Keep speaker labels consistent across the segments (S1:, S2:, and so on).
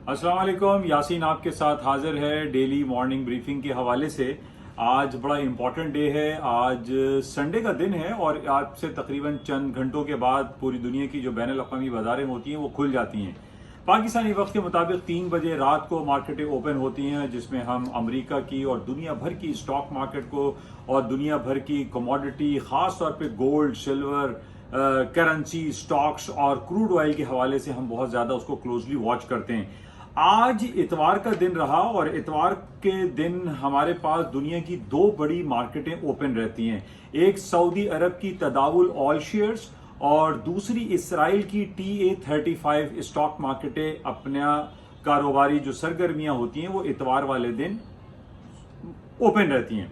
S1: अस्सलाम वालेकुम। यासीन आपके साथ हाजिर है डेली मॉर्निंग ब्रीफिंग के हवाले से। आज बड़ा इम्पॉर्टेंट डे है। आज संडे का दिन है और आज से तकरीबन चंद घंटों के बाद पूरी दुनिया की जो बैन अल-अक़वामी बाज़ारें होती हैं वो खुल जाती हैं। पाकिस्तानी वक्त के मुताबिक 3 बजे रात को मार्केटें ओपन होती हैं, जिसमें हम अमेरिका की और दुनिया भर की स्टॉक मार्केट को और दुनिया भर की कमोडिटी, ख़ास तौर पे गोल्ड, सिल्वर, करेंसी, स्टॉक्स और क्रूड ऑयल के हवाले से हम बहुत ज़्यादा उसको क्लोजली वॉच करते हैं। आज इतवार का दिन रहा और इतवार के दिन हमारे पास दुनिया की 2 बड़ी मार्केटें ओपन रहती हैं। एक सऊदी अरब की तदावुल ऑल शेयर्स और दूसरी इसराइल की TA-35 स्टॉक मार्केटें अपना कारोबारी जो सरगर्मियां होती हैं वो इतवार वाले दिन ओपन रहती हैं।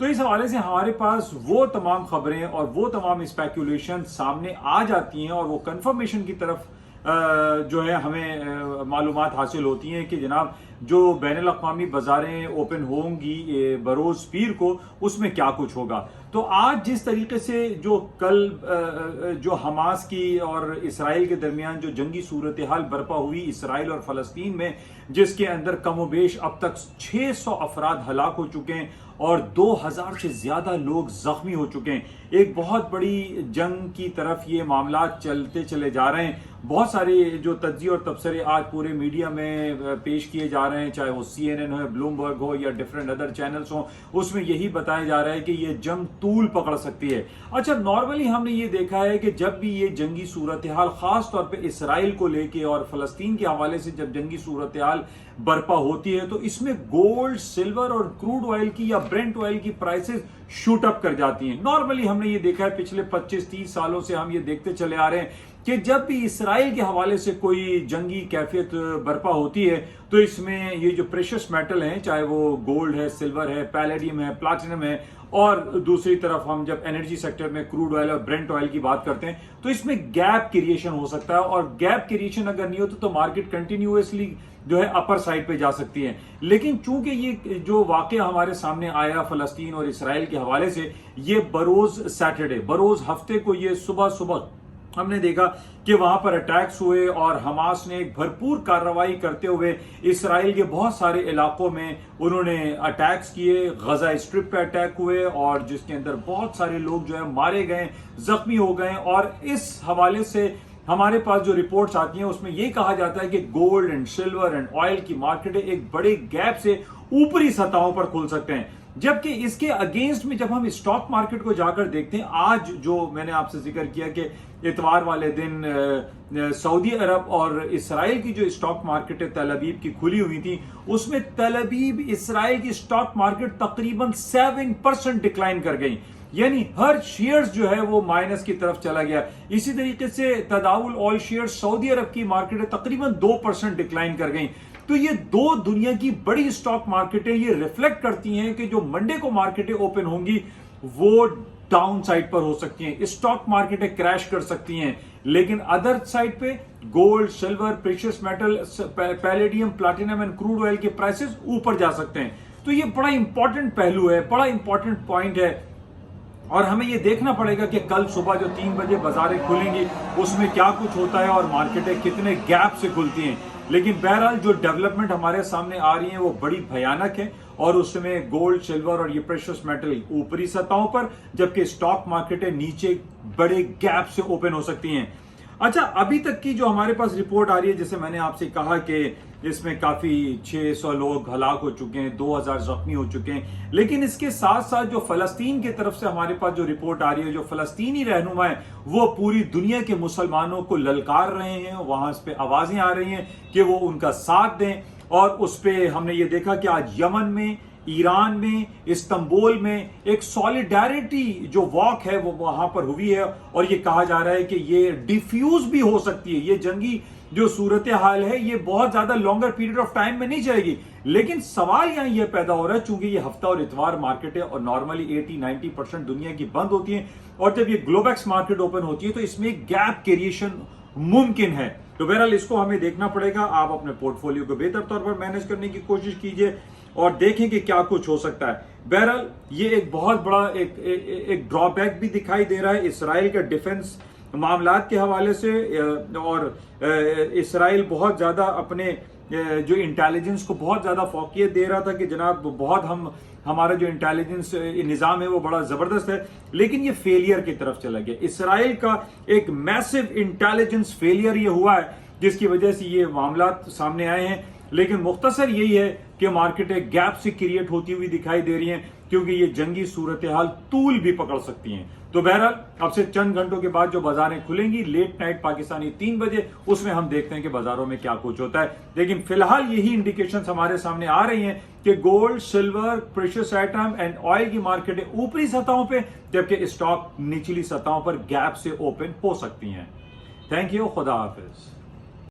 S1: तो इस हवाले से हमारे पास वो तमाम खबरें और वो तमाम स्पेकुलेशन सामने आ जाती हैं और वो कंफर्मेशन की तरफ जो है हमें मालूमात हासिल होती हैं कि जनाब जो बैनुल अक़वामी बाज़ारें ओपन होंगी बरोज़ पीर को, उसमें क्या कुछ होगा। तो आज जिस तरीके से जो कल जो हमास की और इसराइल के दरमियान जो जंगी सूरत हाल बर्पा हुई इसराइल और फ़लस्तीन में, जिसके अंदर कमोबेश अब तक 600 अफराद हलाक हो चुके हैं और 2000 से ज़्यादा लोग ज़ख्मी हो चुके हैं। एक बहुत बड़ी जंग की तरफ ये मामला चलते चले जा रहे हैं। बहुत सारे जो तज्ज़िये और तबसरे आज पूरे मीडिया में पेश किए जा रहे हैं, चाहे वो CNN हो, ब्लूमबर्ग हो या डिफरेंट अदर चैनल्स हो, उसमें यही बताया जा रहा है कि ये जंग तूल पकड़ सकती है। अच्छा, नॉर्मली हमने ये देखा है कि जब भी ये जंगी सूरत हाल खास तौर पे इसराइल को लेके और फ़लस्तीन के हवाले से जब जंगी सूरत हाल बर्पा होती है तो इसमें गोल्ड, सिल्वर और क्रूड ऑयल की या ब्रेंट ऑयल की प्राइसेस शूट अप कर जाती हैं। नॉर्मली हमने ये देखा है, पिछले 25-30 सालों से हम ये देखते चले आ रहे हैं कि जब भी इसराइल के हवाले से कोई जंगी कैफियत बर्पा होती है तो इसमें ये जो प्रेशियस मेटल हैं, चाहे वो गोल्ड है, सिल्वर है, पैलेडियम है, प्लैटिनम है, और दूसरी तरफ हम जब एनर्जी सेक्टर में क्रूड ऑयल और ब्रेंट ऑयल की बात करते हैं तो इसमें गैप क्रिएशन हो सकता है और गैप क्रिएशन अगर नहीं होता तो मार्केट कंटिन्यूअसली जो है अपर साइड पे जा सकती है। लेकिन चूंकि ये जो वाकया हमारे सामने आया फ़लस्तीन और इसराइल के हवाले से, ये बरोज सैटरडे, बरोज हफ्ते को ये सुबह सुबह हमने देखा कि वहां पर अटैक्स हुए और हमास ने एक भरपूर कार्रवाई करते हुए इसराइल के बहुत सारे इलाकों में उन्होंने अटैक्स किए। गजा स्ट्रिप पे अटैक हुए और जिसके अंदर बहुत सारे लोग जो है मारे गए, जख्मी हो गए। और इस हवाले से हमारे पास जो रिपोर्ट्स आती हैं उसमें यह कहा जाता है कि gold and silver and oil की मार्केटें एक बड़े गैप से ऊपरी सतहों पर खुल सकते हैं। जबकि इसके अगेंस्ट में जब हम स्टॉक मार्केट को जाकर देखते हैं, आज जो मैंने आपसे जिक्र किया कि इतवार वाले दिन सऊदी अरब और इसराइल की जो स्टॉक मार्केट तल अबीब की खुली हुई थी, उसमें तल अबीब इसराइल की स्टॉक मार्केट तकरीबन 7% डिक्लाइन कर गई, यानी हर शेयर्स जो है वो माइनस की तरफ चला गया। इसी तरीके से तदावुल ऑल शेयर्स सऊदी अरब की मार्केट तकरीबन 2% डिक्लाइन कर गई। तो ये 2 दुनिया की बड़ी स्टॉक मार्केटें ये रिफ्लेक्ट करती हैं कि जो मंडे को मार्केटें ओपन होंगी वो डाउन साइड पर हो सकती हैं, स्टॉक मार्केटें क्रैश कर सकती हैं। लेकिन अदर साइड पे gold, silver, precious metal, palladium, platinum and crude oil के प्राइसेस ऊपर जा सकते हैं। तो ये बड़ा इंपॉर्टेंट पहलू है, बड़ा इंपॉर्टेंट पॉइंट है और हमें ये देखना पड़ेगा कि कल सुबह जो 3 बजे बाजारें खुलेंगी उसमें क्या कुछ होता है और मार्केटें कितने गैप से खुलती हैं। लेकिन बहरहाल जो डेवलपमेंट हमारे सामने आ रही है वो बड़ी भयानक है और उसमें गोल्ड, सिल्वर और ये प्रेशियस मेटल ऊपरी सतहों पर, जबकि स्टॉक मार्केटें नीचे बड़े गैप से ओपन हो सकती हैं। अच्छा, अभी तक की जो हमारे पास रिपोर्ट आ रही है, जैसे मैंने आपसे कहा कि इसमें काफी 600 लोग हलाक हो चुके हैं, 2000 जख्मी हो चुके हैं। लेकिन इसके साथ साथ जो फलस्तीन की तरफ से हमारे पास जो रिपोर्ट आ रही है, जो फलस्तीनी रहनुमा है वो पूरी दुनिया के मुसलमानों को ललकार रहे हैं, वहां पे आवाजें आ रही हैं कि वो उनका साथ दें। और उस पर हमने ये देखा कि आज यमन में, ईरान में, इस्तांबुल में एक सॉलिडारिटी जो वॉक है वो वहां पर हुई है और ये कहा जा रहा है कि ये डिफ्यूज भी हो सकती है। ये जंगी जो सूरत हाल है ये बहुत ज्यादा लॉन्गर पीरियड ऑफ टाइम में नहीं चलेगी। लेकिन सवाल यहां ये पैदा हो रहा है, चूंकि ये हफ्ता और इतवार मार्केट है और नॉर्मली 80-90% दुनिया की बंद होती है और जब ये ग्लोबैक्स मार्केट ओपन होती है तो इसमें गैप क्रिएशन मुमकिन है। तो बहरहाल इसको हमें देखना पड़ेगा। आप अपने पोर्टफोलियो को बेहतर तौर पर मैनेज करने की कोशिश कीजिए और देखें कि क्या कुछ हो सकता है। बहरहाल ये एक बहुत बड़ा एक ड्रॉबैक भी दिखाई दे रहा है इसराइल के डिफेंस मामलात के हवाले से और इसराइल बहुत ज्यादा अपने जो इंटेलिजेंस को बहुत ज़्यादा फोकियत दे रहा था कि जनाब बहुत हमारा जो इंटेलिजेंस निज़ाम है वो बड़ा ज़बरदस्त है, लेकिन ये फेलियर की तरफ चला गया। इसराइल का एक मैसिव इंटेलिजेंस फेलियर ये हुआ है जिसकी वजह से ये मामला सामने आए हैं। लेकिन मुख्तसर यही है कि मार्केट एक गैप से क्रिएट होती हुई दिखाई दे रही हैं, क्योंकि ये जंगी सूरत हाल तूल भी पकड़ सकती हैं। तो बहरहाल अब से चंद घंटों के बाद जो बाजारें खुलेंगी लेट नाइट पाकिस्तानी 3 बजे, उसमें हम देखते हैं कि बाजारों में क्या कुछ होता है। लेकिन फिलहाल यही इंडिकेशंस हमारे सामने आ रही हैं कि gold, silver, precious item and oil की मार्केटें ऊपरी सतहों पे, जबकि स्टॉक निचली सतहों पर गैप से ओपन हो सकती हैं। थैंक यू, खुदा हाफिज।